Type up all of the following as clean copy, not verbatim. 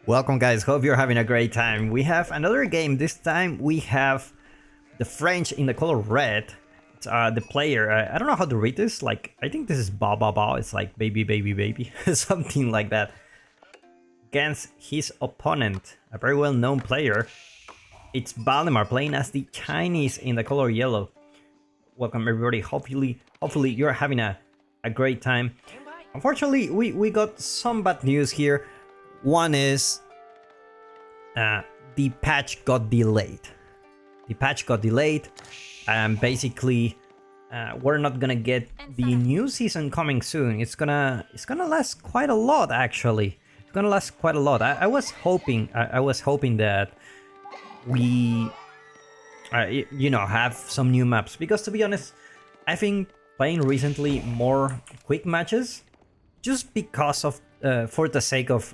Welcome guys, hope you're having a great time. We have another game. This time we have the French in the color red. It's, the player, I don't know how to read this, like I think this is ba ba ba, it's like baby baby baby, something like that. Against his opponent, a very well known player. It's Valdemar playing as the Chinese in the color yellow. Welcome everybody, hopefully you're having a great time. Unfortunately, we got some bad news here. One is the patch got delayed. The patch got delayed, and basically we're not gonna get the new season coming soon. It's gonna last quite a lot actually. It's gonna last quite a lot. I was hoping that we you know, have some new maps, because to be honest, I've been playing recently more quick matches just because of for the sake of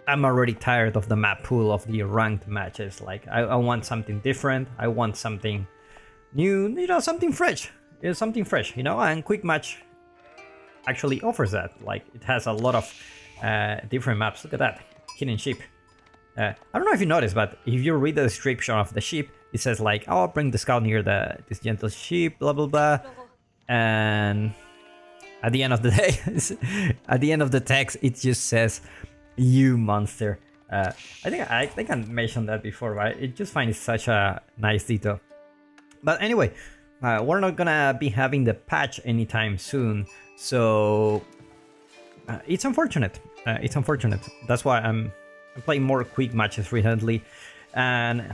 I'm already tired of the map pool of the ranked matches. Like I want something different. I want something new, you know, something fresh. It's something fresh, you know, and quick match actually offers that. Like it has a lot of different maps. Look at that, hidden ship. I don't know if you noticed, but if you read the description of the ship, it says like, "Oh, bring the scout near this gentle ship," blah blah blah, and at the end of the day, at the end of the text, it just says, "You monster." I think I mentioned that before, right? I just find it such a nice detail. But anyway, we're not gonna be having the patch anytime soon, so it's unfortunate. It's unfortunate. That's why I'm playing more quick matches recently, and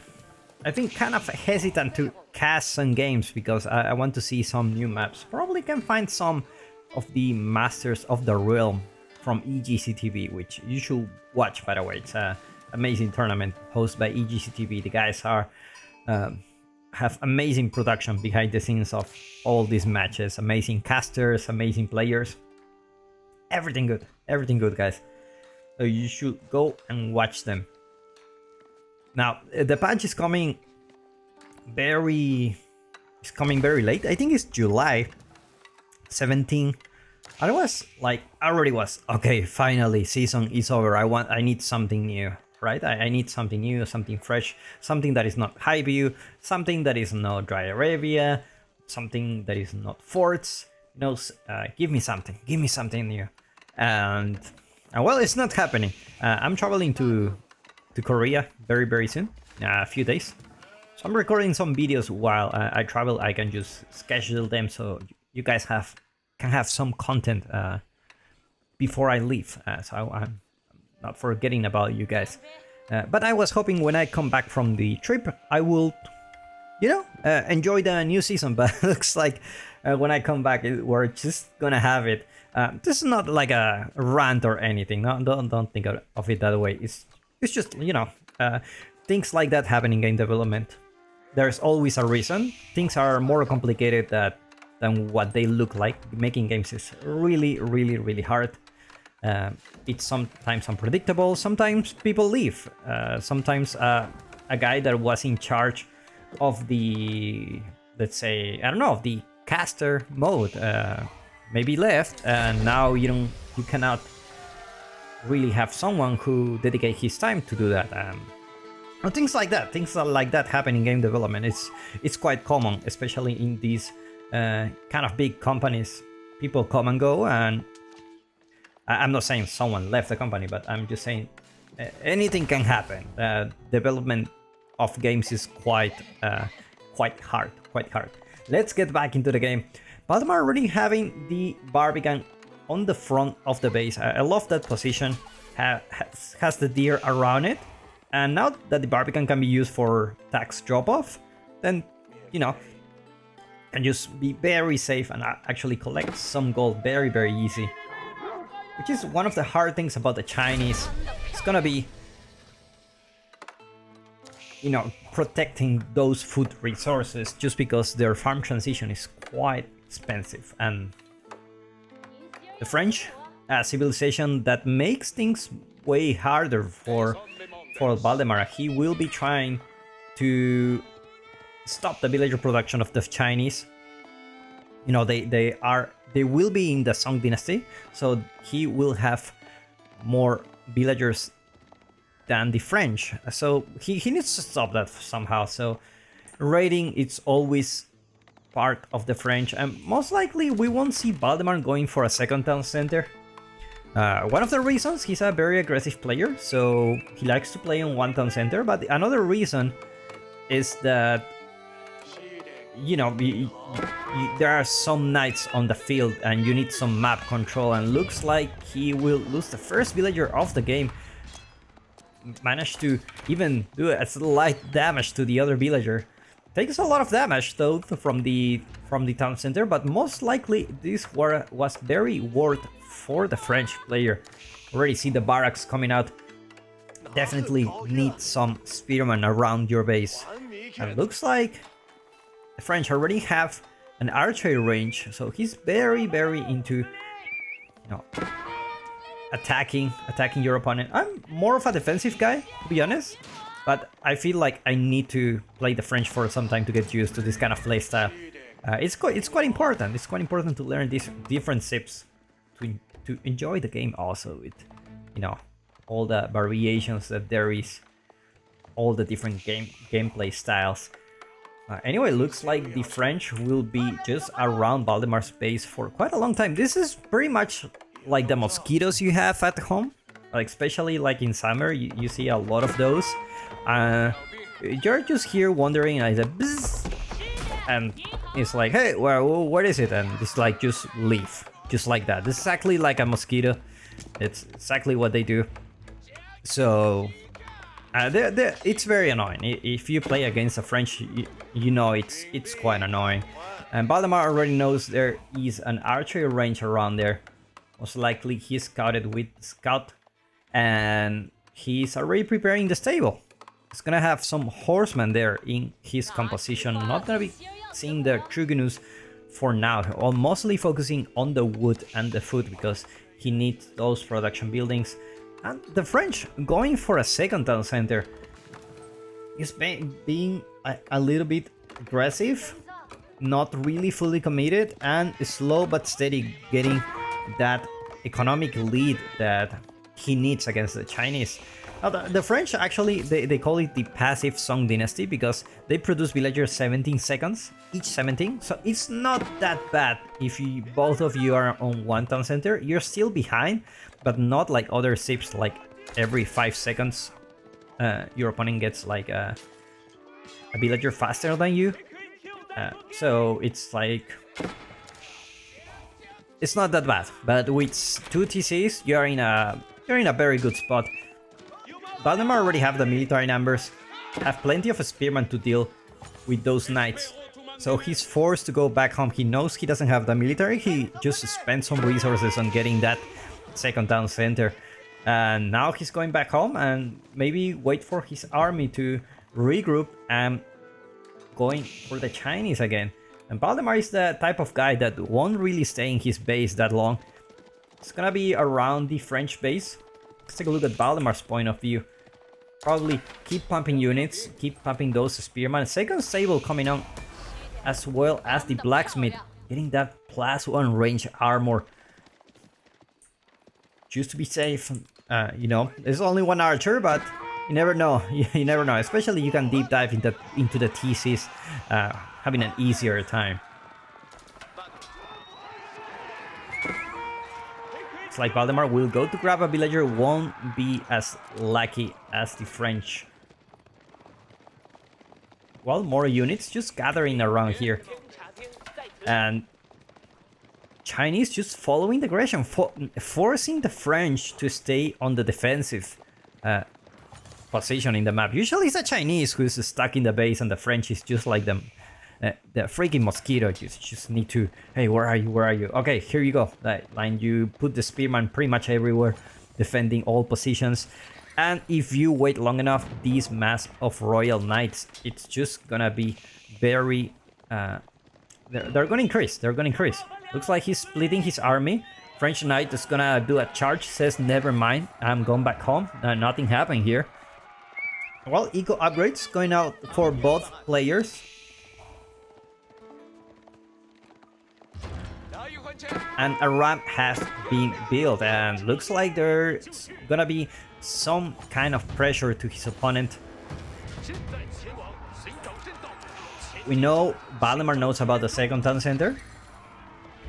I think kind of hesitant to cast some games because I want to see some new maps. Probably can find some of the Masters of the Realm from EGCTV, which you should watch, by the way. It's an amazing tournament hosted by EGCTV. The guys are have amazing production behind the scenes of all these matches. Amazing casters, amazing players. Everything good, guys. So you should go and watch them. Now the patch is coming very late. I think it's July 17. I already was okay, finally season is over. I need something new, right? I need something new, something fresh, something that is not high view, something that is not dry Arabia, something that is not forts. You know, give me something new. And well, it's not happening. I'm traveling to Korea very soon, a few days. So I'm recording some videos while I travel. I can just schedule them so you guys can have some content before I leave, so I'm not forgetting about you guys. But I was hoping when I come back from the trip, I will, you know, enjoy the new season. But it looks like when I come back, we're just gonna have it. This is not like a rant or anything. No, don't think of it that way. It's just, you know, things like that happen in game development. There's always a reason. Things are more complicated than what they look like. Making games is really hard. It's sometimes unpredictable. Sometimes people leave. Sometimes a guy that was in charge of the, let's say, I don't know, of the caster mode maybe left, and now you cannot really have someone who dedicate his time to do that. Or things like that happen in game development. It's quite common, especially in these kind of big companies. People come and go, and I'm not saying someone left the company, but I'm just saying anything can happen. Development of games is quite hard. Let's get back into the game. Valdemar already having the Barbican on the front of the base. I love that position. Has the deer around it, and now that the Barbican can be used for tax drop-off, then, you know, can just be very safe and actually collect some gold very easy. Which is one of the hard things about the Chinese. It's gonna be, you know, protecting those food resources, just because their farm transition is quite expensive. And the French, a civilization that makes things way harder for Valdemar. He will be trying to stop the villager production of the Chinese. You know, they will be in the Song Dynasty, so he will have more villagers than the French. So he needs to stop that somehow. So raiding, it's always part of the French, and most likely we won't see Valdemar going for a second town center. One of the reasons, he's a very aggressive player, so he likes to play on one town center, but another reason is that, you know, there are some knights on the field and you need some map control, and looks like he will lose the first villager of the game. Managed to even do a slight damage to the other villager. Takes a lot of damage though from the town center, but most likely this war was very worth for the French player. Already see the barracks coming out. Definitely need some spearmen around your base. And looks like the French already have an archery range, so he's very into, you know, attacking your opponent. I'm more of a defensive guy, to be honest, but I feel like I need to play the French for some time to get used to this kind of playstyle. It's quite important. It's quite important to learn these different sips to enjoy the game also with, you know, all the variations that there is, all the different gameplay styles. Anyway, looks like the French will be just around Valdemar's base for quite a long time. This is pretty much like the mosquitoes you have at home, like especially like in summer, you see a lot of those. You're just here wondering, I said, bzz, and it's like, hey, well, what is it? And it's like, just leave, just like that. This is exactly like a mosquito. It's exactly what they do. So it's very annoying. If you play against a French, you know it's quite annoying. And Valdemar already knows there is an archery range around there. Most likely he's scouted with Scout, and he's already preparing the stable. He's gonna have some horsemen there in his composition. Not gonna be seeing the Trugunus for now, or mostly focusing on the wood and the food because he needs those production buildings. And the French going for a second town center is being a little bit aggressive, not really fully committed, and slow but steady getting that economic lead that he needs against the Chinese. Now, the French actually, they call it the passive Song Dynasty because they produce villagers 17 seconds, each 17, so it's not that bad if both of you are on one town center. You're still behind, but not like other sips, like every 5 seconds your opponent gets like a villager faster than you. So it's like, it's not that bad, but with 2 TCs, you're in a very good spot. Valdemar already have the military numbers, have plenty of spearmen to deal with those knights, so he's forced to go back home. He knows he doesn't have the military, he just spent some resources on getting that second town center, and now he's going back home and maybe wait for his army to regroup and going for the Chinese again. And Valdemar is the type of guy that won't really stay in his base that long. It's gonna be around the French base. Let's take a look at Valdemar's point of view. Probably keep pumping units, keep pumping those spearmen. Second stable coming on, as well as the blacksmith, getting that +1 range armor. Just to be safe, you know, there's only one archer, but you never know. You never know. Especially you can deep dive into the TCs, having an easier time. It's like Valdemar will go to grab a villager, won't be as lucky as the French. Well, more units just gathering around here. And Chinese just following the aggression, forcing the French to stay on the defensive position in the map. Usually it's the Chinese who's stuck in the base and the French is just like them. The freaking mosquito, just need to, hey, where are you, where are you? Okay, here you go. That line, you put the spearman pretty much everywhere, defending all positions. And if you wait long enough, these mass of royal knights, it's just gonna be very, they're gonna increase, Looks like he's splitting his army. French knight is gonna do a charge, says never mind, I'm going back home. Nothing happened here. Well, eco upgrades going out for both players. And a ramp has been built, and looks like there's gonna be some kind of pressure to his opponent. We know Valdemar knows about the second town center.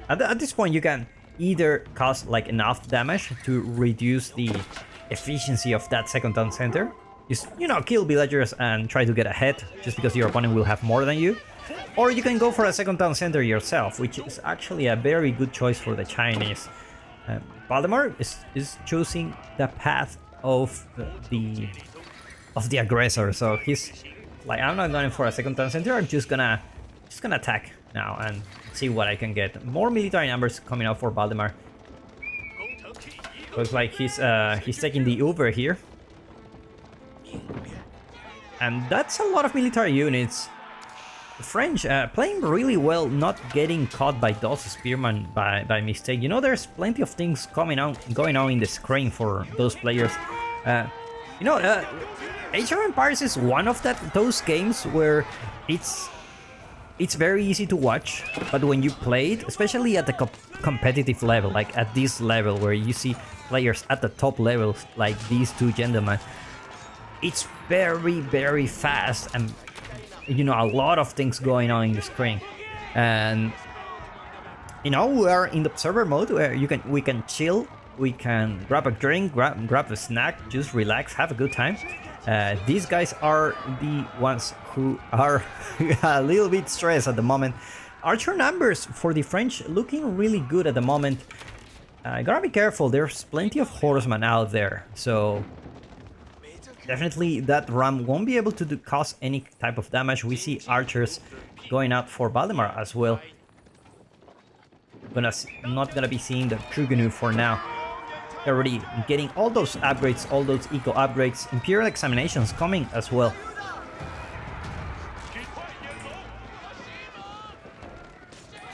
At this point, you can either cause like enough damage to reduce the efficiency of that second town center. Just, you know, kill villagers and try to get ahead just because your opponent will have more than you. Or you can go for a second town center yourself, which is actually a very good choice for the Chinese. Valdemar is choosing the path of the aggressor, so he's like, I'm not going for a second town center. I'm just gonna attack now and see what I can get. More military numbers coming out for Valdemar. Looks like he's taking the Uber here, and that's a lot of military units. The French playing really well, not getting caught by those spearmen by mistake. You know, there's plenty of things going on in the screen for those players. You know, Age of Empires is one of those games where it's very easy to watch, but when you play it, especially at the competitive level, like at this level where you see players at the top levels like these two gentlemen, it's very, very fast, and you know, a lot of things going on in the screen. And you know, we are in the observer mode where we can chill, we can grab a drink, grab a snack, just relax, have a good time. These guys are the ones who are a little bit stressed at the moment. Archer numbers for the French looking really good at the moment. Gotta be careful, there's plenty of horsemen out there, so definitely that ram won't be able to cause any type of damage. We see archers going out for Valdemar as well. Not gonna be seeing the Trugenu for now. They're already getting all those upgrades, all those eco upgrades. Imperial examinations coming as well.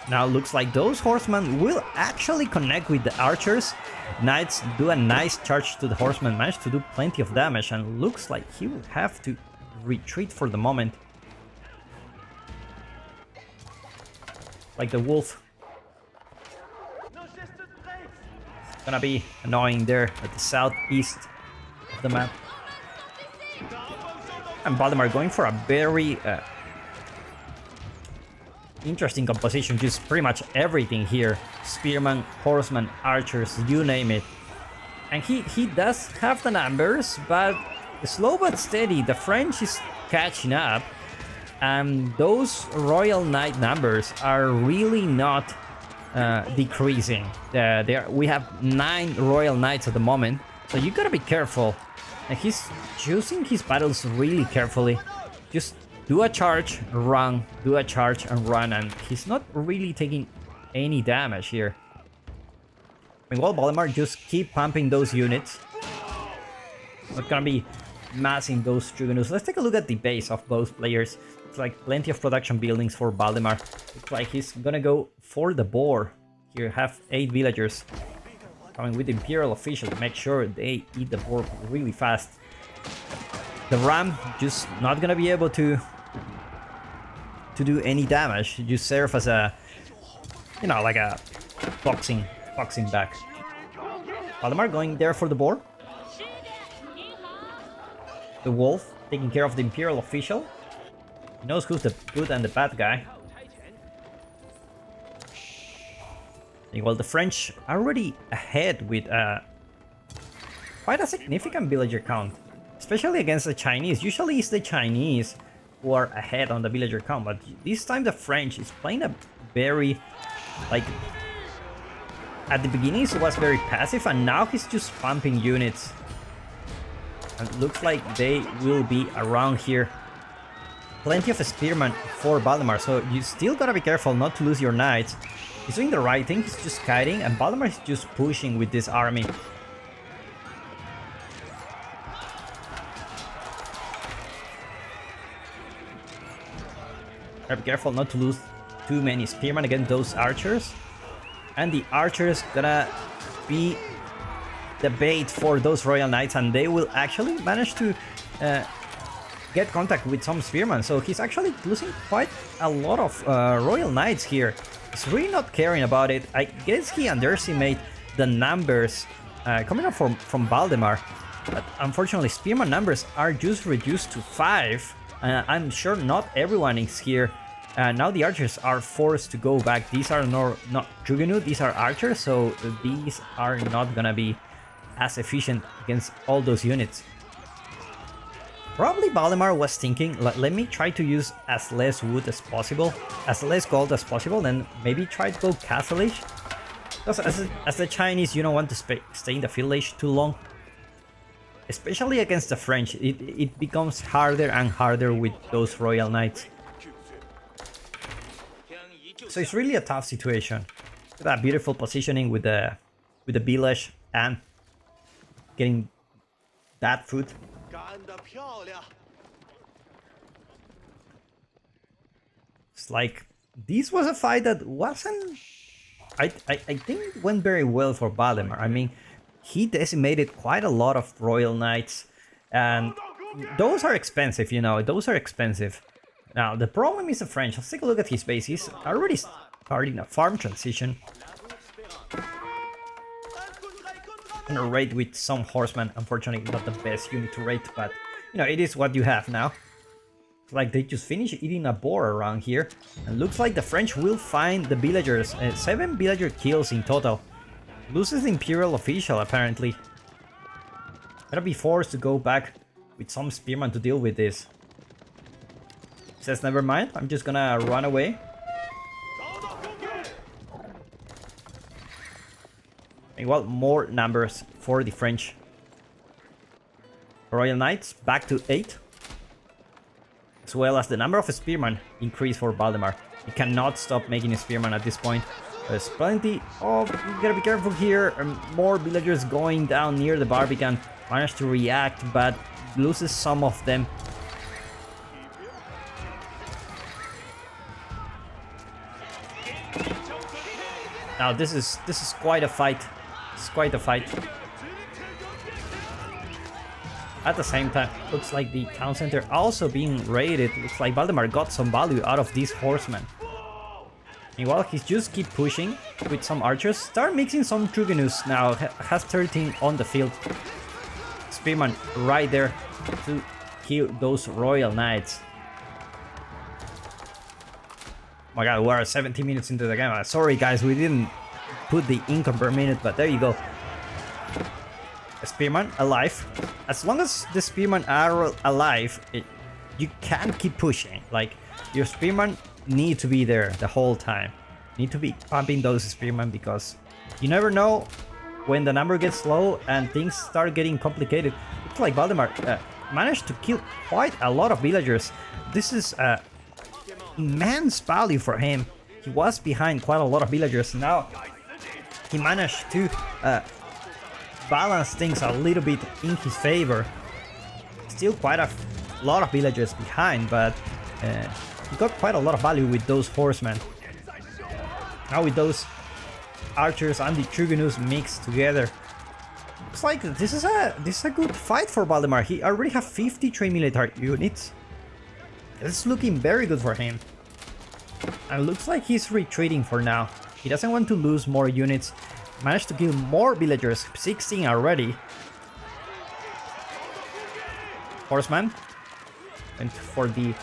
Now looks like those horsemen will actually connect with the archers. Knights do a nice charge to the horseman, manage to do plenty of damage, and looks like he will have to retreat for the moment. Like the wolf. It's gonna be annoying there at the southeast of the map. And Valdemar going for a very interesting composition, just pretty much everything here. Spearmen, horsemen, archers, you name it. And he does have the numbers, but slow but steady. The French is catching up, and those Royal Knight numbers are really not decreasing. We have 9 Royal Knights at the moment, so you gotta be careful. And he's choosing his battles really carefully. Just do a charge, run, do a charge and run, and he's not really taking any damage here. Meanwhile, Valdemar just keep pumping those units. Not gonna be massing those Truganus. Let's take a look at the base of both players. It's like plenty of production buildings for Valdemar. Looks like he's gonna go for the boar. Here have 8 villagers coming with the Imperial official to make sure they eat the boar really fast. The ram just not gonna be able to do any damage. You serve as a, you know, like a boxing back. Valdemar going there for the boar. The wolf taking care of the Imperial official. He knows who's the good and the bad guy. Well, the French are already ahead with quite a significant villager count, especially against the Chinese. Usually it's the Chinese who are ahead on the villager count, but this time the French is playing a very, like, at the beginning it was very passive, and now he's just pumping units. And it looks like they will be around here. Plenty of spearmen for Valdemar, so you still gotta be careful not to lose your knights. He's doing the right thing, he's just kiting, and Valdemar is just pushing with this army. Be careful not to lose too many spearmen against those archers. And the archers gonna be the bait for those Royal Knights, and they will actually manage to get contact with some spearmen. So he's actually losing quite a lot of Royal Knights here. He's really not caring about it. I guess he underestimated the numbers coming up from Valdemar. But unfortunately, spearman numbers are just reduced to 5. I'm sure not everyone is here. Now the archers are forced to go back. These are not Jugenu, these are archers, so these are not gonna be as efficient against all those units. Probably Valdemar was thinking, let me try to use as less wood as possible, as less gold as possible, then maybe try to go Castle Age. Because as the Chinese, you don't want to stay in the Field Age too long. Especially against the French, it becomes harder and harder with those Royal Knights. So it's really a tough situation. Look at that beautiful positioning with the village and getting that food. It's like this was a fight that wasn't. I think it went very well for Valdemar. I mean, he decimated quite a lot of Royal Knights, and those are expensive, you know, those are expensive. Now, the problem is the French. Let's take a look at his base. He's already starting a farm transition. Gonna raid with some horsemen. Unfortunately, not the best unit to raid, but, you know, it is what you have now. It's like they just finished eating a boar around here. And looks like the French will find the villagers. 7 villager kills in total. Loses the Imperial official, apparently. Gonna be forced to go back with some spearmen to deal with this. Says never mind, I'm just gonna run away. Meanwhile, more numbers for the French. Royal Knights back to 8. As well as the number of spearmen increased for Valdemar. He cannot stop making a spearman at this point. There's plenty of... You gotta be careful here. More villagers going down near the Barbican. Managed to react, but loses some of them. Now this is quite a fight. It's quite a fight. At the same time, looks like the town center also being raided. Looks like Valdemar got some value out of these horsemen. Meanwhile, he's just keep pushing with some archers. Start mixing some Trugenus now. Has 13 on the field. Spearman right there to kill those Royal Knights. Oh my god, we're 17 minutes into the game. Sorry guys, we didn't put the income per minute, but there you go. A spearman alive. As long as the spearmen are alive, you can't keep pushing. Like, your spearmen need to be there the whole time. Need to be pumping those spearmen because you never know when the number gets low and things start getting complicated. Looks like Valdemar managed to kill quite a lot of villagers. This is immense value for him. He was behind quite a lot of villagers. Now he managed to balance things a little bit in his favor. Still quite a lot of villagers behind, but he got quite a lot of value with those horsemen. Now with those archers and the Trugenus mixed together, looks like this is a good fight for Valdemar. He already have 53 military units. It's looking very good for him. And looks like he's retreating for now. He doesn't want to lose more units. Managed to kill more villagers, 16 already. Horseman went for the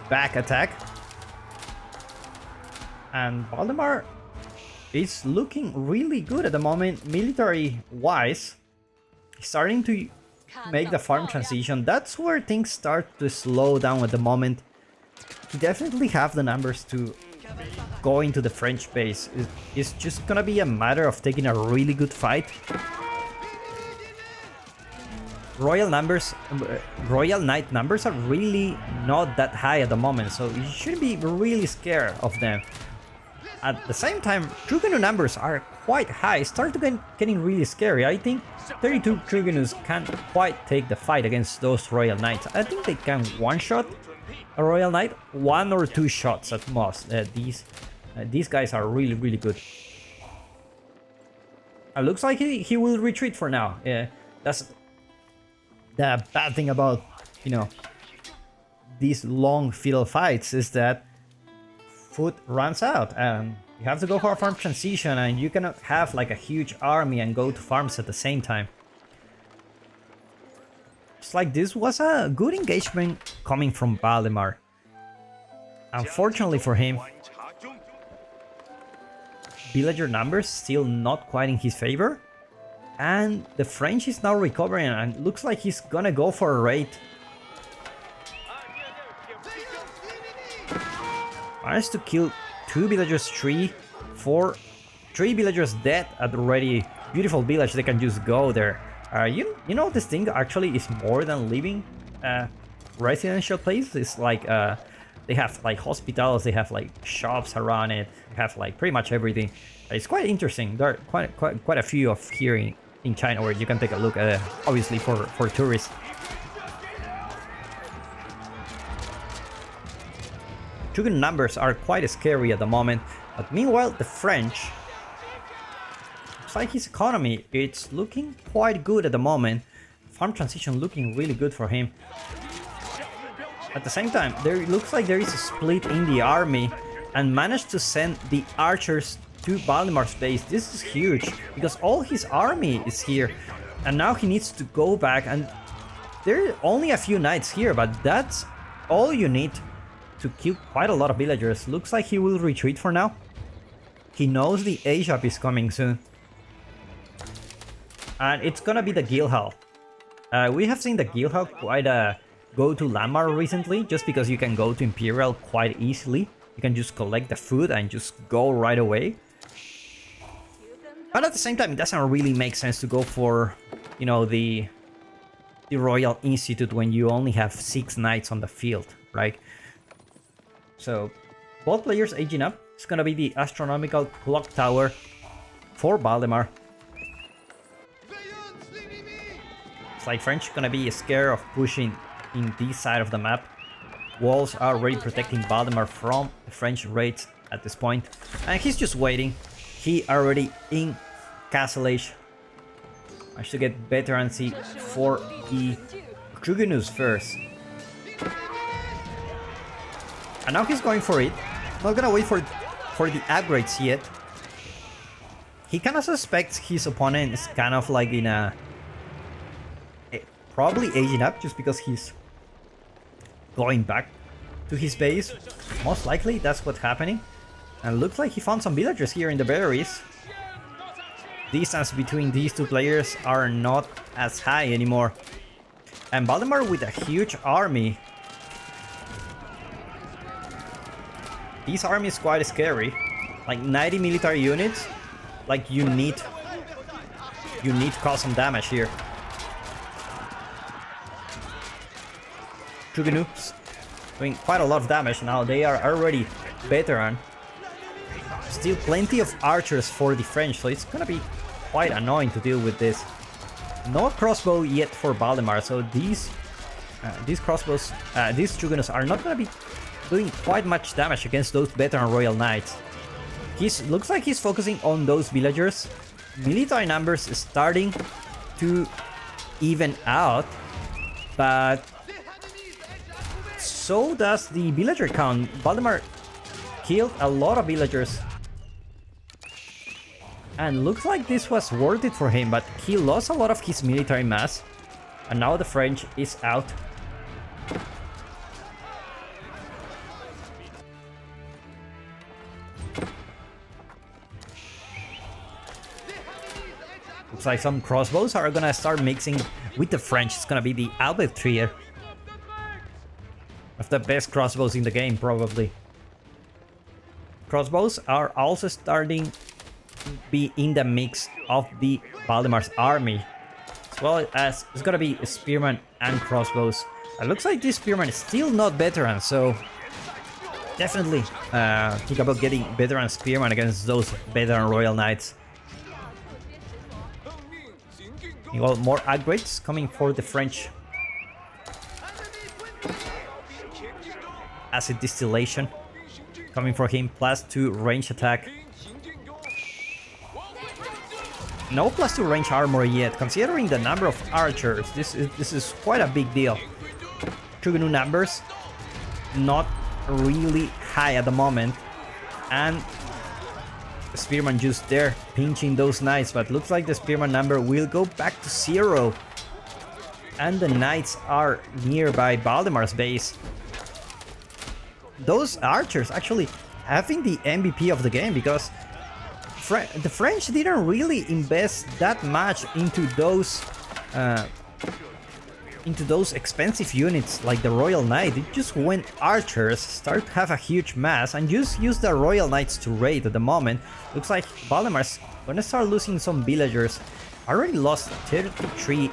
back attack. And Valdemar is looking really good at the moment, military-wise. He's starting to make the farm transition. That's where things start to slow down at the moment. He definitely have the numbers to go into the French base. It's just gonna be a matter of taking a really good fight. Royal Knight numbers are really not that high at the moment, so you shouldn't be really scared of them. At the same time, Trugenu numbers are quite high, start to getting really scary. I think 32 Trugenus can't quite take the fight against those Royal Knights. I think they can one-shot a Royal Knight, 1 or 2 shots at most. These guys are really, really good. It looks like he will retreat for now. That's the bad thing about, you know, these long field fights, is that food runs out and you have to go for a farm transition, and you cannot have like a huge army and go to farms at the same time. Looks like this was a good engagement coming from Valdemar. Unfortunately for him, villager numbers still not quite in his favor. And the French is now recovering and looks like he's gonna go for a raid. Managed to kill 2 villagers, 3 villagers dead at already beautiful village. They can just go there. You know, this thing actually is more than living residential place. It's like they have like hospitals, they have like shops around it, they have like pretty much everything. It's quite interesting. There are quite a few of here in China where you can take a look at it, obviously for tourists. Shogun numbers are quite scary at the moment, but meanwhile the French, looks like his economy, it's looking quite good at the moment. Farm transition looking really good for him. At the same time, there looks like there is a split in the army and managed to send the archers to Valdemar's base. This is huge because all his army is here and now he needs to go back, and there are only a few knights here, but that's all you need to kill quite a lot of villagers. Looks like he will retreat for now. He knows the Asia is coming soon. And it's gonna be the Guildhall. We have seen the Guildhall quite go to landmark recently, just because you can go to Imperial quite easily. You can just collect the food and just go right away. But at the same time, it doesn't really make sense to go for, you know, the Royal Institute when you only have 6 knights on the field, right? So, both players aging up. It's gonna be the astronomical clock tower for Valdemar. It's like French gonna be scared of pushing in this side of the map. Walls are already protecting Valdemar from the French raids at this point. And he's just waiting. He already in Castle Age. I should get veterancy for the Trugunus first. And now he's going for it. Not gonna wait for the upgrades yet. He kind of suspects his opponent is kind of like in a... probably aging up just because he's going back to his base. Most likely that's what's happening. And looks like he found some villagers here in the berries. Distance between these two players are not as high anymore. And Valdemar with a huge army. This army is quite scary. Like 90 military units. Like you need to cause some damage here. Trugunus doing quite a lot of damage now. They are already veteran. Still plenty of archers for the French, so it's gonna be quite annoying to deal with this. No crossbow yet for Valdemar, so these crossbows, these Trugunus are not gonna be doing quite much damage against those veteran royal knights. Looks like he's focusing on those villagers. Military numbers starting to even out, but so does the villager count. Valdemar killed a lot of villagers. And looks like this was worth it for him, but he lost a lot of his military mass. And now the French is out. Looks like some crossbows are gonna start mixing with the French. It's gonna be the Albert Trier. Of the best crossbows in the game, probably. Crossbows are also starting to be in the mix of the Valdemar's army. As well as it's gonna be spearmen and crossbows. It looks like this spearman is still not veteran, so definitely think about getting veteran spearman against those veteran royal knights. You got more upgrades coming for the French. Acid distillation coming for him, +2 range attack. No +2 range armor yet. Considering the number of archers, this is quite a big deal. Trugunu numbers not really high at the moment, and the spearman just there pinching those knights, but looks like the spearman number will go back to 0. and the knights are nearby Valdemar's base. Those archers actually having the MVP of the game, because the French didn't really invest that much into those expensive units like the Royal Knight. It just went archers, start to have a huge mass, and just use the Royal Knights to raid at the moment. Looks like Valdemar's gonna start losing some villagers. Already lost 33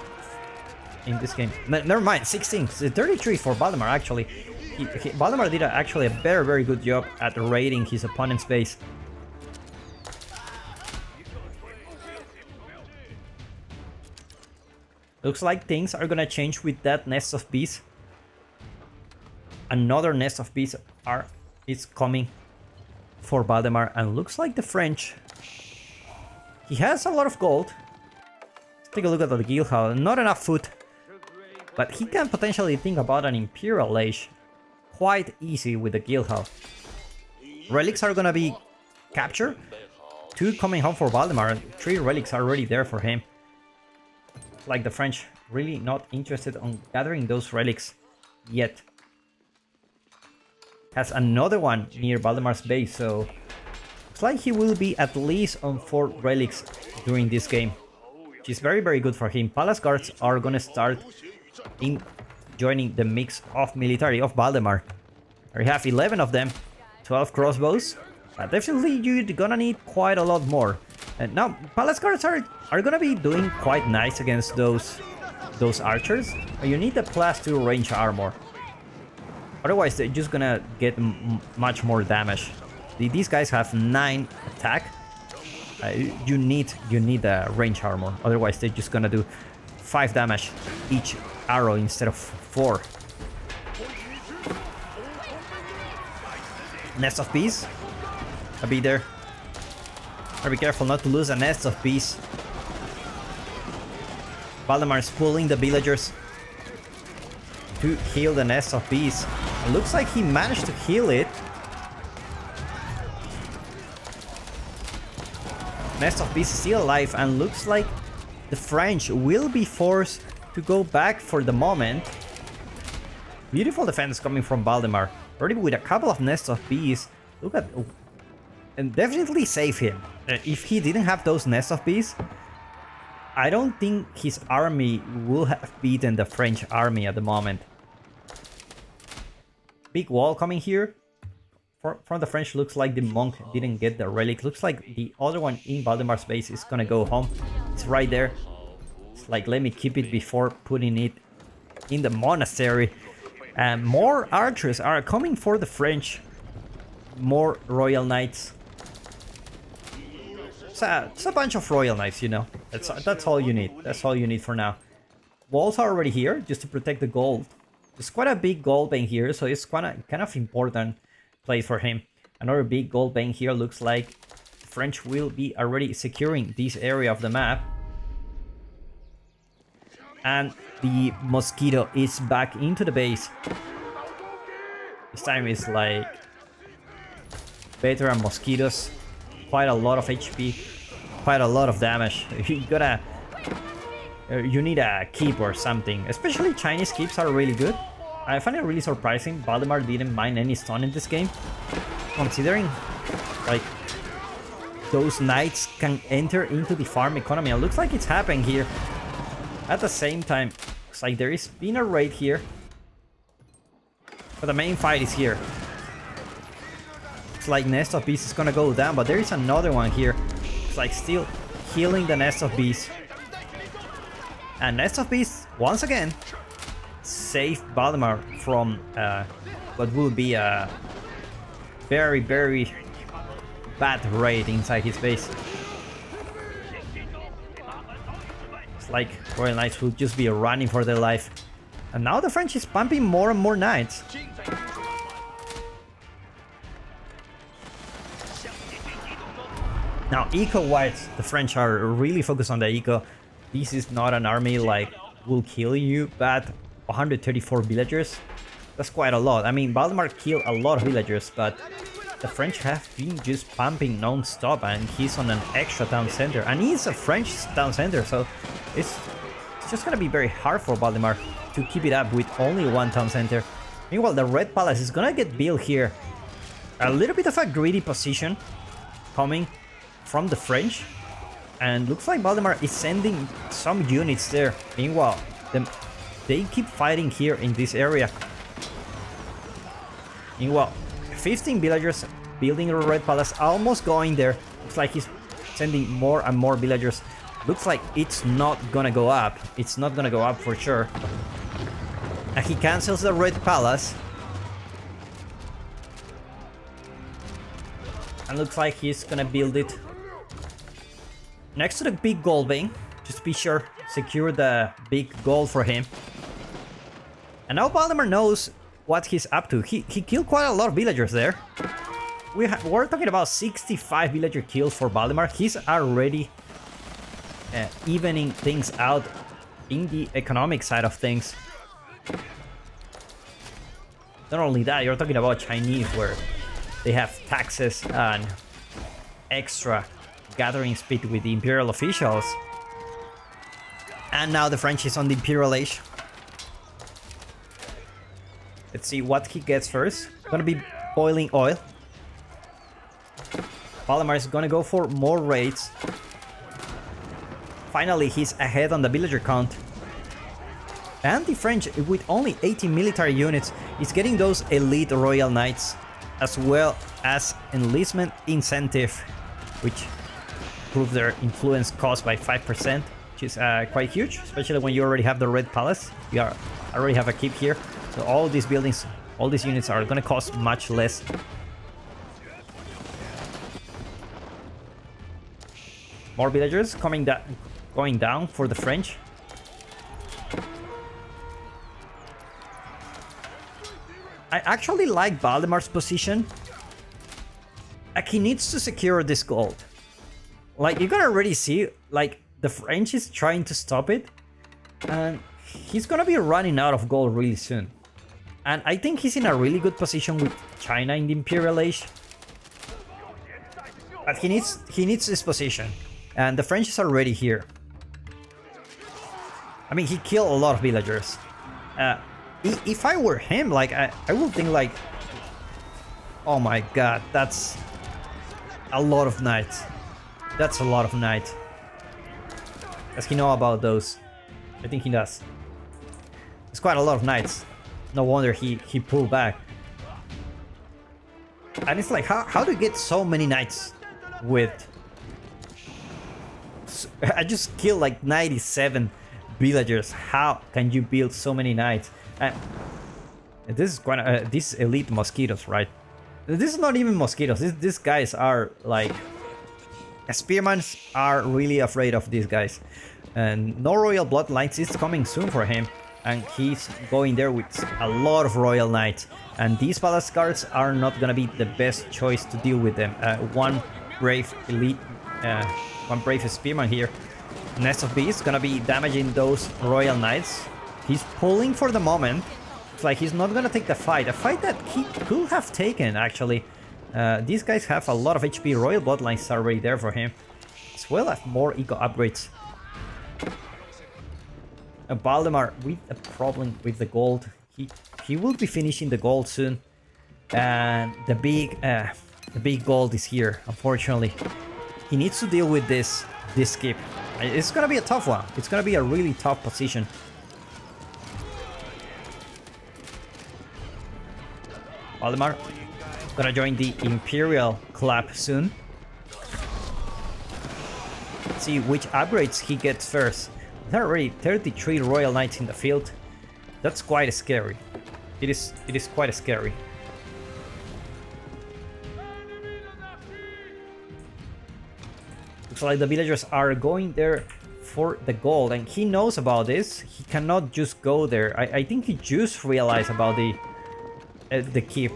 in this game. Never mind, 16. 33 for Valdemar actually. Valdemar did actually a very good job at raiding his opponent's base. Looks like things are gonna change with that nest of bees. Another nest of bees is coming for Valdemar, and looks like the French. He has a lot of gold. Let's take a look at the guild hall. Not enough food, but he can potentially think about an Imperial Age quite easy with the guild hall. Relics are gonna be captured. 2 coming home for Valdemar. 3 relics are already there for him. Like the French really not interested on gathering those relics yet. Has another one near Valdemar's base, so looks like he will be at least on 4 relics during this game, which is very good for him. Palace guards are gonna start joining the mix of military of Valdemar. We have 11 of them, 12 crossbows. Definitely you're gonna need quite a lot more. And now Palace guards are gonna be doing quite nice against those archers. But you need the +2 range armor. Otherwise they're just gonna get much more damage. These guys have 9 attack. You need the range armor. Otherwise they're just gonna do 5 damage each arrow instead of 4. Nest of bees. I'll be there. Be careful not to lose a nest of bees. Valdemar is pulling the villagers to heal the nest of bees. It looks like he managed to heal it. Nest of bees is still alive, and looks like the French will be forced to go back for the moment. Beautiful defense coming from Valdemar. Already with a couple of nests of bees. Look at... and definitely save him. If he didn't have those nests of bees, I don't think his army will have beaten the French army at the moment. Big wall coming here. From the French, looks like the monk didn't get the relic. Looks like the other one in Valdemar's base is gonna go home. It's right there. It's like, let me keep it before putting it in the monastery. And more archers are coming for the French. More Royal Knights. It's a bunch of Royal Knights, you know. That's all you need. That's all you need for now. Walls are already here just to protect the gold. There's quite a big gold vein here, so it's kind of important place for him. Another big gold vein here. Looks like the French will be already securing this area of the map. And the mosquito is back into the base. This time is like veteran mosquitoes. Quite a lot of HP, quite a lot of damage. You need a keep or something. Especially Chinese keeps are really good. I find it really surprising Valdemar didn't mind any stun in this game, considering like those knights can enter into the farm economy. It looks like it's happening here. At the same time, looks like there is been a raid here, but the main fight is here. It's like nest of bees is gonna go down, but there is another one here. It's like still healing the nest of bees. And nest of bees, once again, save Valdemar from what will be a very bad raid inside his base. It's like Royal Knights will just be running for their life. And now the French is pumping more and more knights. Now, eco-wise, the French are really focused on the eco. This is not an army like will kill you, but 134 villagers, that's quite a lot. I mean, Valdemar killed a lot of villagers, but the French have been just pumping non-stop, and he's on an extra town center. And he's a French town center, so it's It's just gonna be very hard for Valdemar to keep it up with only one town center. Meanwhile, the Red Palace is gonna get built here. A little bit of a greedy position coming from the French. And looks like Valdemar is sending some units there. Meanwhile, they keep fighting here in this area. Meanwhile, 15 villagers building a Red Palace, almost going there. Looks like he's sending more and more villagers. Looks like it's not gonna go up. It's not gonna go up for sure. And he cancels the Red Palace. And looks like he's gonna build it next to the big gold vein. Just be sure, secure the big gold for him. And now Valdemar knows what he's up to. He killed quite a lot of villagers there. We're talking about 65 villager kills for Valdemar. He's already evening things out in the economic side of things. Not only that, you're talking about Chinese, where they have taxes and extra gathering speed with the imperial officials. And now the French is on the imperial age. Let's see what he gets first. Gonna be boiling oil. Valdemar is gonna go for more raids. Finally, he's ahead on the villager count. And the French, with only 80 military units, is getting those elite royal knights, as well as enlistment incentive, which prove their influence cost by 5%, which is quite huge, especially when you already have the Red Palace. You already have a keep here, so all these buildings, all these units are gonna cost much less. More villagers going down for the French. I actually like Valdemar's position. Like, he needs to secure this gold. Like, you can already see, like, the French is trying to stop it. And he's gonna be running out of gold really soon. And I think he's in a really good position with China in the Imperial Age. But he needs this position. And the French is already here. I mean, he killed a lot of villagers. If I were him, like, I would think, like, oh my god, that's a lot of knights. That's a lot of knights. Does he know about those? I think he does. It's quite a lot of knights. No wonder he pulled back. And it's like, how do you get so many knights with... I just killed like 97 villagers. How can you build so many knights? This is quite these elite mosquitoes, right? This is not even mosquitoes. These guys are like... Spearmen are really afraid of these guys. And no royal bloodlines is coming soon for him. And he's going there with a lot of royal knights. And these palace guards are not gonna be the best choice to deal with them. One brave elite... one brave spearman here. Nest of Bees gonna be damaging those royal knights. He's pulling for the moment. It's like he's not gonna take the fight. A fight that he could have taken, actually. These guys have a lot of HP. Royal bloodlines are already there for him, as well as more eco upgrades. Valdemar with a problem with the gold. He will be finishing the gold soon, and the big gold is here. Unfortunately, he needs to deal with this skip. It's gonna be a tough one. It's gonna be a really tough position. Valdemar gonna join the Imperial Club soon. Let's see which upgrades he gets first. There are already 33 Royal Knights in the field. That's quite scary. It is quite scary. Looks like the villagers are going there for the gold, and he knows about this. He cannot just go there. I think he just realized about the keep.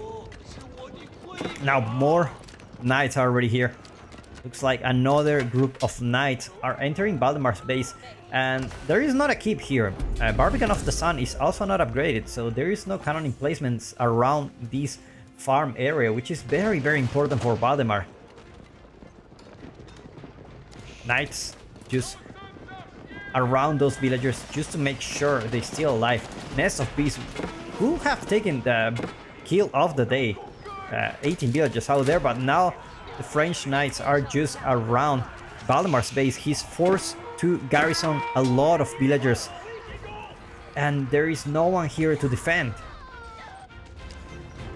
Now more knights are already here. Looks like another group of knights are entering Valdemar's base, and there is not a keep here. Barbican of the Sun is also not upgraded, so there is no cannon emplacements around this farm area, which is very, very important for Valdemar. Knights just around those villagers just to make sure they're still alive. Nest of Bees who have taken the kill of the day. 18 villagers out there, but now the French knights are just around Valdemar's base. He's forced to garrison a lot of villagers, and there is no one here to defend.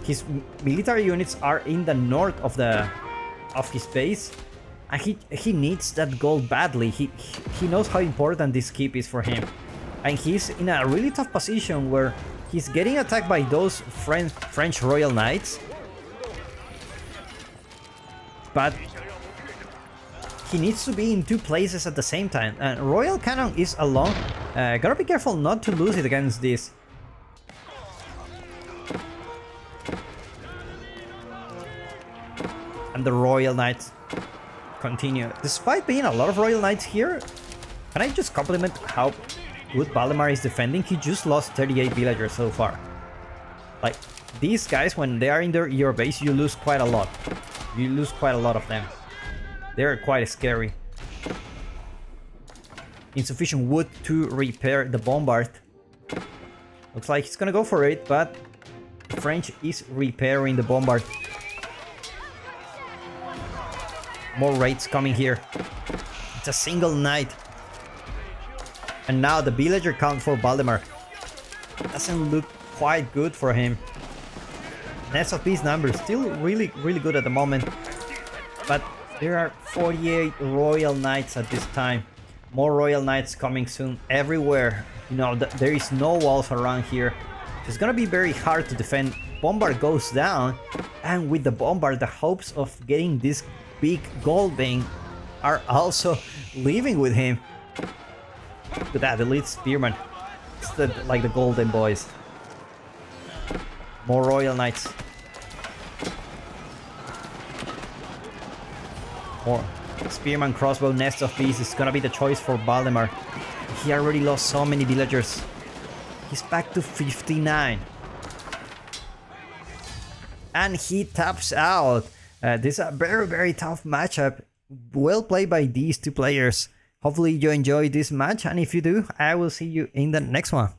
His military units are in the north of his base, and he needs that gold badly. He knows how important this keep is for him, and he's in a really tough position where he's getting attacked by those French Royal Knights, but he needs to be in two places at the same time. And Royal Cannon is alone. Gotta be careful not to lose it against this. And the Royal Knights continue. Despite being a lot of Royal Knights here, can I just compliment how good Valdemar is defending? He just lost 38 villagers so far. Like, these guys, when they are in your base, you lose quite a lot. You lose quite a lot of them. They're quite scary. Insufficient wood to repair the bombard. Looks like he's gonna go for it, but the French is repairing the bombard. More raids coming here. It's a single knight. And now the villager count for Valdemar doesn't look quite good for him. Nest of Bees numbers still really good at the moment, but there are 48 Royal Knights at this time. More Royal Knights coming soon everywhere. You know, there is no walls around here. It's gonna be very hard to defend. Bombard goes down, and with the bombard, the hopes of getting this big gold vein are also leaving with him. Look at that, elite spearman. It's like the golden boys. More Royal Knights. More spearman, crossbow, Nest of Bees is gonna be the choice for Valdemar. He already lost so many villagers. He's back to 59. And he taps out. This is a very tough matchup. Well played by these two players. Hopefully you enjoyed this match, and if you do, I will see you in the next one.